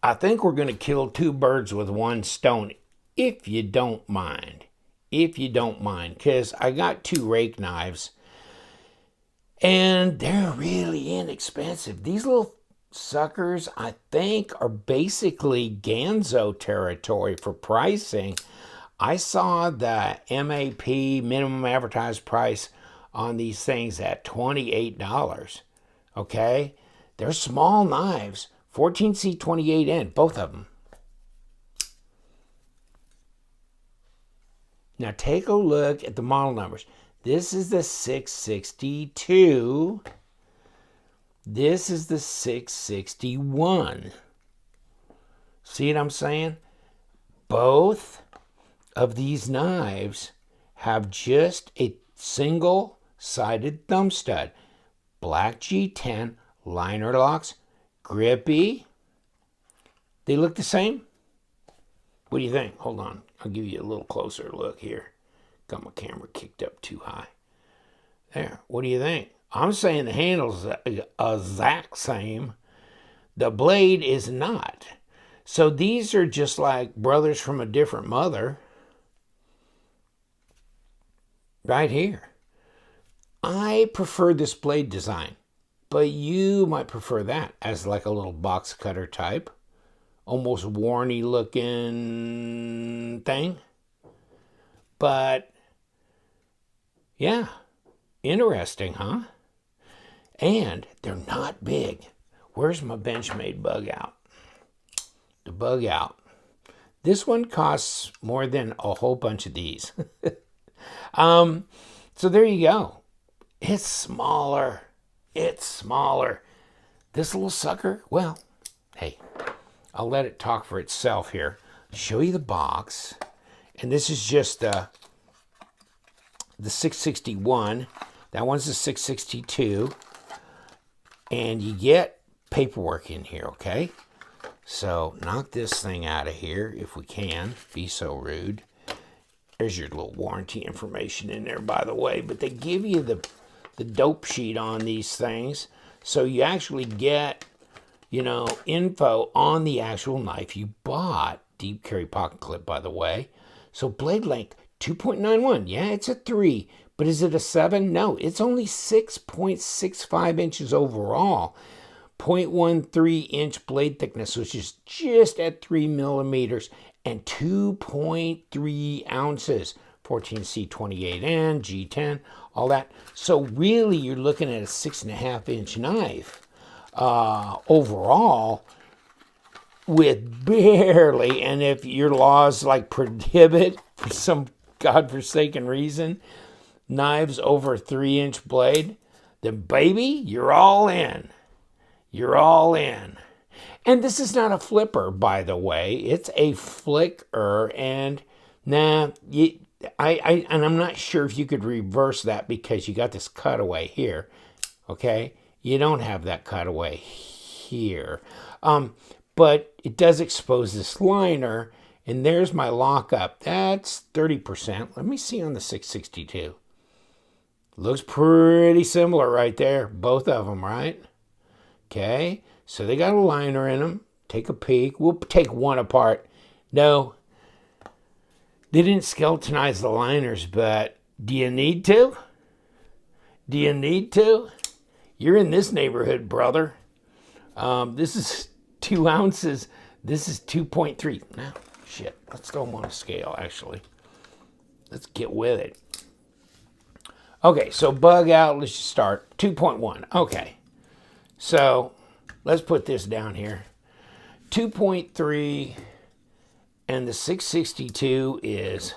I think we're going to kill two birds with one stone, if you don't mind. If you don't mind, because I got two rake knives, and they're really inexpensive. These little suckers, I think, are basically Ganzo territory for pricing. I saw the MAP, minimum advertised price, on these things at $28. Okay? They're small knives, 14C 28N, both of them. Now take a look at the model numbers. This is the 662. This is the 661. See what I'm saying? Both of these knives have just a single-sided thumb stud. Black G10, liner locks, grippy. They look the same? What do you think? Hold on. I'll give you a little closer look here. Got my camera kicked up too high. There. What do you think? I'm saying the handle's the exact same. The blade is not. So these are just like brothers from a different mother. Right here. I prefer this blade design, but you might prefer that as like a little box cutter type. Almost worny looking thing. But yeah, interesting, huh? And they're not big. Where's my Benchmade bug out? The bug out. This one costs more than a whole bunch of these. So there you go. It's smaller. It's smaller. This little sucker, well, hey, I'll let it talk for itself here. Show you the box. And this is just the 661. That one's the 662. And you get paperwork in here, okay? So knock this thing out of here if we can. Be so rude. There's your little warranty information in there, by the way. But they give you the dope sheet on these things. So you actually get, info on the actual knife you bought. Deep carry pocket clip, by the way. So blade length, 2.91. Yeah, it's a 3. But is it a 7? No, it's only 6.65 inches overall. 0.13 inch blade thickness, which is just at 3 millimeters. And 2.3 ounces. 14C 28N, G10, all that. So really, you're looking at a 6.5 inch knife overall, with barely, and if your laws like prohibit for some godforsaken reason, knives over a 3-inch blade, then baby, you're all in. You're all in. And this is not a flipper, by the way. It's a flicker, and I'm not sure if you could reverse that because you got this cutaway here. Okay, you don't have that cutaway here, but it does expose this liner. And there's my lockup. That's 30%. Let me see on the 662. Looks pretty similar right there. Both of them, right? Okay, so they got a liner in them. Take a peek. We'll take one apart. No, they didn't skeletonize the liners, but do you need to? Do you need to? You're in this neighborhood, brother. This is 2 ounces. This is 2.3. Now, shit, let's throw them on a scale, actually. Let's get with it. Okay, so bug out, let's just start. 2.1, okay. So let's put this down here. 2.3, and the 662 is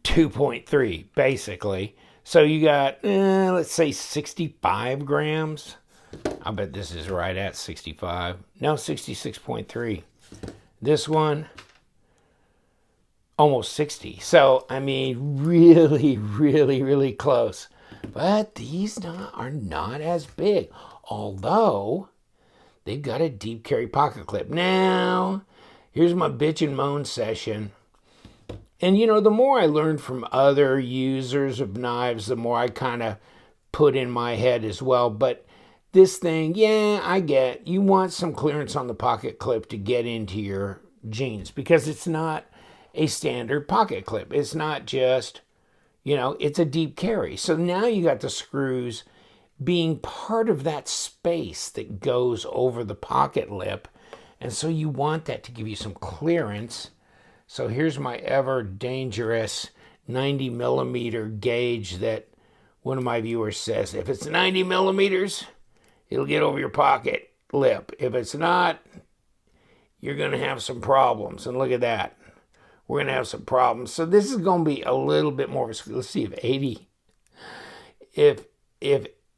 2.3, basically. So you got, let's say 65 grams. I bet this is right at 65. No, 66.3. This one, almost 60. So, I mean, really, really, really close. But these are not as big. Although, they've got a deep carry pocket clip. Now, here's my bitch and moan session. And, the more I learned from other users of knives, the more I kind of put in my head as well. But This thing, yeah, I get. You want some clearance on the pocket clip to get into your jeans because it's not a standard pocket clip. It's not just, it's a deep carry. So now you got the screws being part of that space that goes over the pocket lip. And so you want that to give you some clearance. So here's my ever dangerous 90 millimeter gauge that one of my viewers says, if it's 90 millimeters, it'll get over your pocket lip. If it's not, you're going to have some problems. And look at that. We're going to have some problems. So this is going to be a little bit more. Let's see if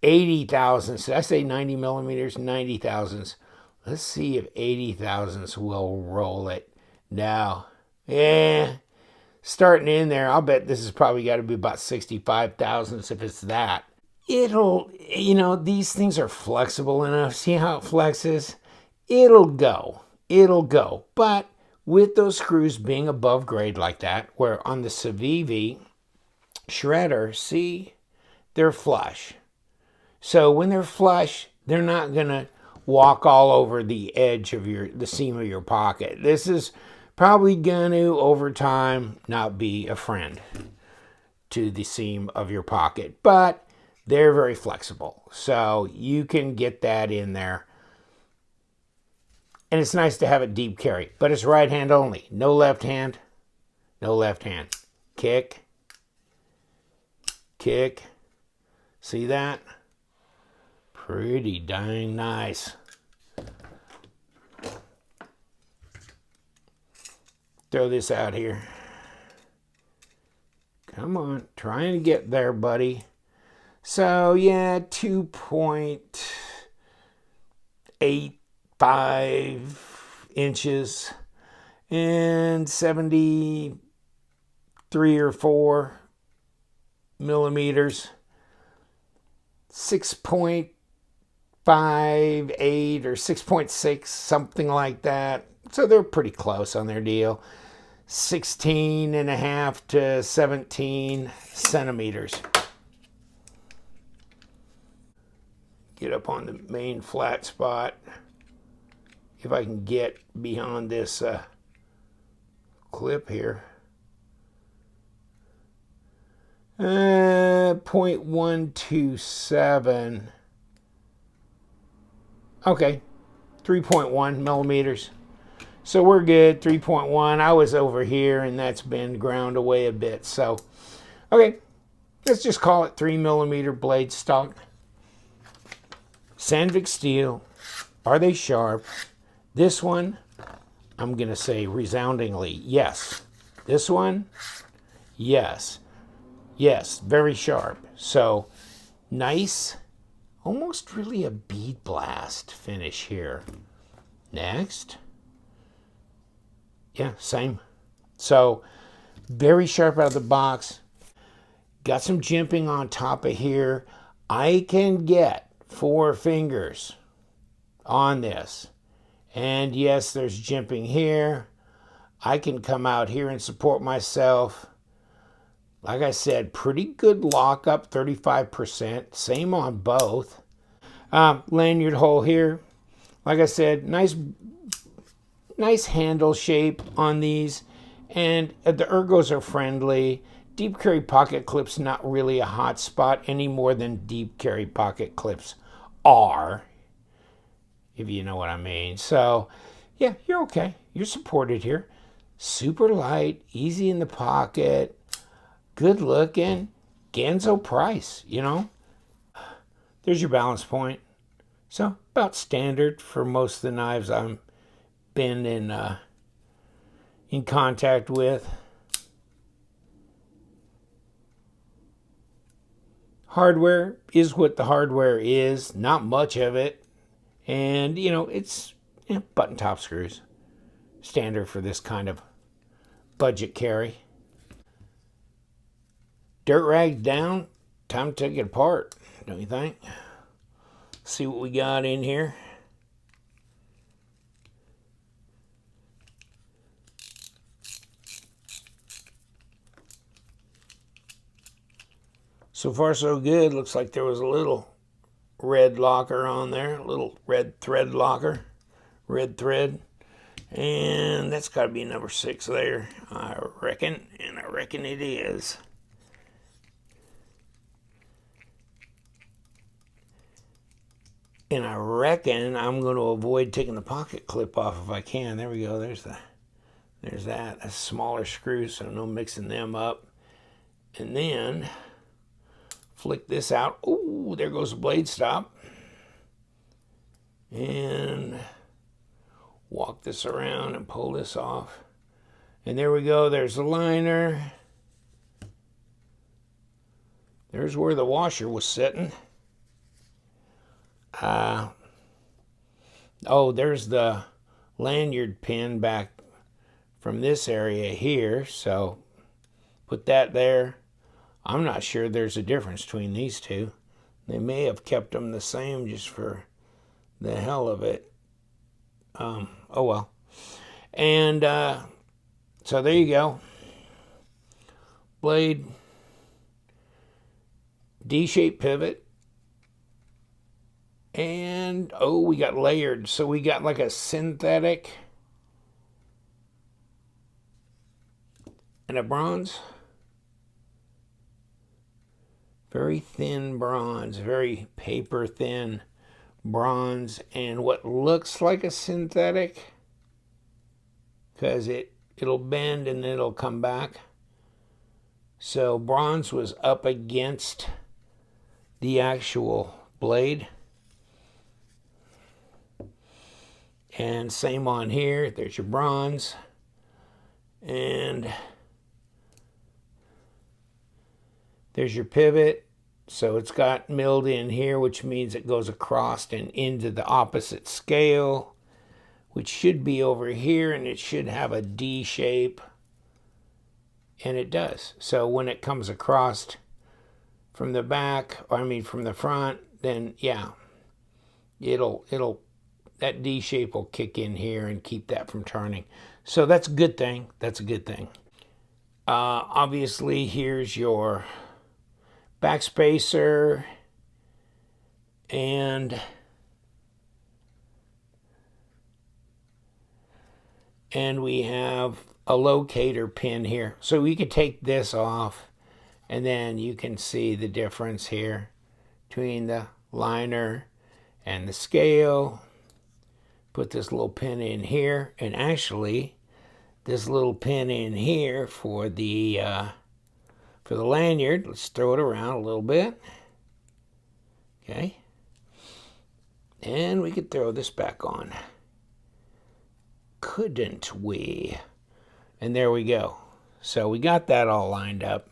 80 thousandths, did I say 90 millimeters? 90 thousandths. Let's see if 80 thousandths will roll it. No. Yeah. Starting in there, I'll bet this has probably got to be about 65 thousandths if it's that. These things are flexible enough. See how it flexes? It'll go. But with those screws being above grade like that, where on the Civivi shredder, see, they're flush. So when they're flush, they're not going to walk all over the edge of the seam of your pocket. This is probably going to, over time, not be a friend to the seam of your pocket. But they're very flexible. So you can get that in there. And it's nice to have a deep carry. But it's right hand only. No left hand. No left hand. Kick. Kick. See that? Pretty dang nice. Throw this out here. Come on. Trying to get there, buddy. So, yeah, 2.85 inches and 73 or 4 millimeters. 6.58 or 6.6, something like that. So they're pretty close on their deal. 16 and a half to 17 centimeters. Get up on the main flat spot. If I can get beyond this clip here. 0.127. Okay, 3.1 millimeters. So we're good, 3.1. I was over here and that's been ground away a bit. So, okay, let's just call it 3 millimeter blade stock. Sandvik steel. Are they sharp? This one, I'm going to say resoundingly, yes. This one, yes. Yes, very sharp. So, nice. Almost really a bead blast finish here. Next. Yeah, same. So, very sharp out of the box. Got some jimping on top of here. I can get 4 fingers on this. And yes, there's jimping here. I can come out here and support myself. Like I said, pretty good lockup, 35%. Same on both. Lanyard hole here. Like I said, nice handle shape on these. And the ergos are friendly. Deep carry pocket clips not really a hot spot any more than deep carry pocket clips are, if you know what I mean. So, yeah, you're okay. You're supported here. Super light, easy in the pocket, good looking, Ganzo price, There's your balance point. So, about standard for most of the knives I've been in contact with. Hardware is what the hardware is, not much of it. And, it's button top screws. Standard for this kind of budget carry. Dirt rag down, time to take it apart, don't you think? See what we got in here. So far so good. Looks like there was a little red locker on there, a little red thread locker, red thread. And that's got to be number 6 there, I reckon, and I reckon it is. And I reckon I'm going to avoid taking the pocket clip off if I can. There we go. There's that. That's smaller screws, so no mixing them up. And then flick this out. Oh, there goes the blade stop. And walk this around and pull this off. And there we go. There's the liner. There's where the washer was sitting. Oh, there's the lanyard pin back from this area here. So put that there. I'm not sure there's a difference between these two. They may have kept them the same just for the hell of it. Oh well. And so there you go. Blade, D-shaped pivot, and oh, we got layered. So we got like a synthetic and a bronze. Very thin bronze, very paper thin bronze, and what looks like a synthetic, because it'll bend and it'll come back. So bronze was up against the actual blade. And same on here. There's your bronze. And there's your pivot. So it's got milled in here, which means it goes across and into the opposite scale, which should be over here, and it should have a D shape. And it does. So when it comes across from the back, or I mean from the front, then yeah, that D shape will kick in here and keep that from turning. So that's a good thing. That's a good thing. Obviously, here's your backspacer, and we have a locator pin here. So we could take this off, and then you can see the difference here between the liner and the scale. Put this little pin in here, and actually this little pin in here for the lanyard. Let's throw it around a little bit. Okay. And we could throw this back on. Couldn't we? And there we go. So we got that all lined up.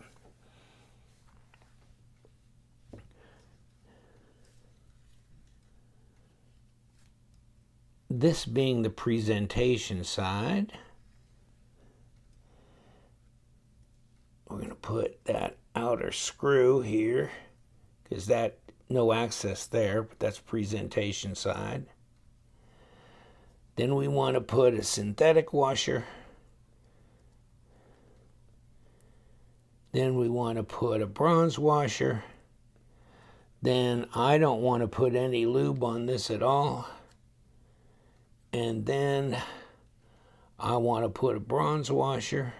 This being the presentation side, we're going to put that outer screw here, because that no access there, but that's presentation side. Then we want to put a synthetic washer. Then we want to put a bronze washer. Then I don't want to put any lube on this at all. And then I want to put a bronze washer.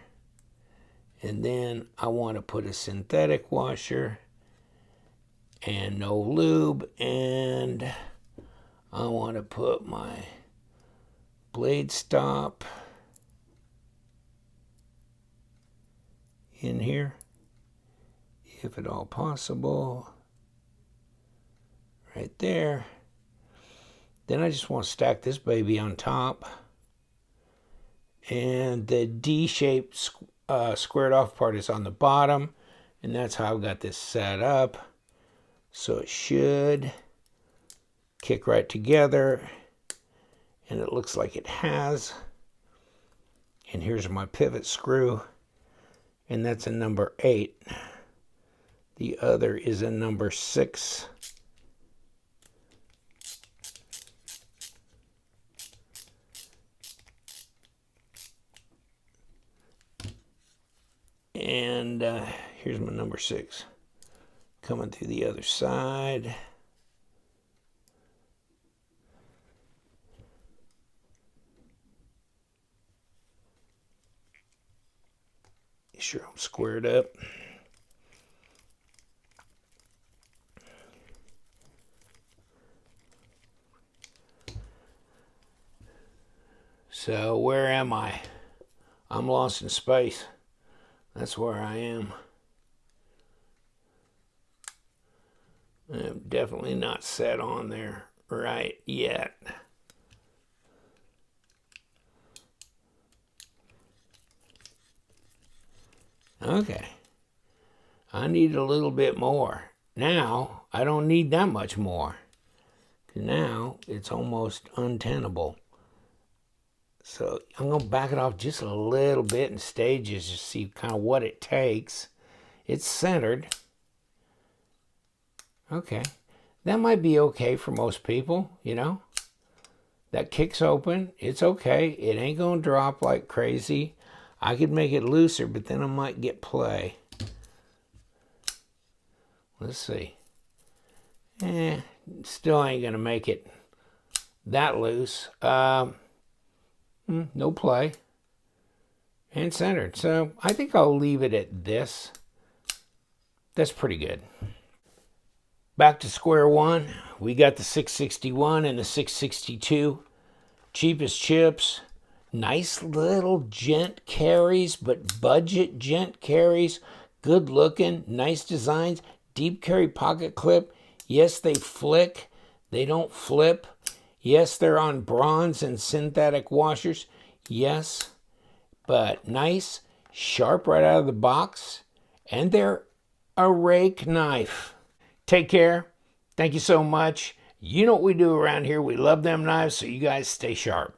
And then I want to put a synthetic washer. And no lube. And I want to put my blade stop in here, if at all possible. Right there. Then I just want to stack this baby on top. And the D-shaped squared off part is on the bottom. And that's how I've got this set up. So it should kick right together. And it looks like it has. And here's my pivot screw. And that's a number 8. The other is a number 6. And here's my number 6 coming through the other side. Make sure I'm squared up. So where am I? I'm lost in space. That's where I am. I'm definitely not set on there right yet. Okay. I need a little bit more. Now, I don't need that much more. Now, it's almost untenable. So I'm going to back it off just a little bit in stages to see kind of what it takes. It's centered. Okay. That might be okay for most people, you know. That kicks open. It's okay. It ain't going to drop like crazy. I could make it looser, but then I might get play. Let's see. Still ain't going to make it that loose. No play. And centered. So I think I'll leave it at this. That's pretty good. Back to square one. We got the 661 and the 662. Cheapest chips. Nice little gent carries, but budget gent carries. Good looking. Nice designs. Deep carry pocket clip. Yes, they flick. They don't flip. Yes, they're on bronze and synthetic washers. Yes, but nice, sharp right out of the box. And they're a rake knife. Take care. Thank you so much. You know what we do around here. We love them knives, so you guys stay sharp.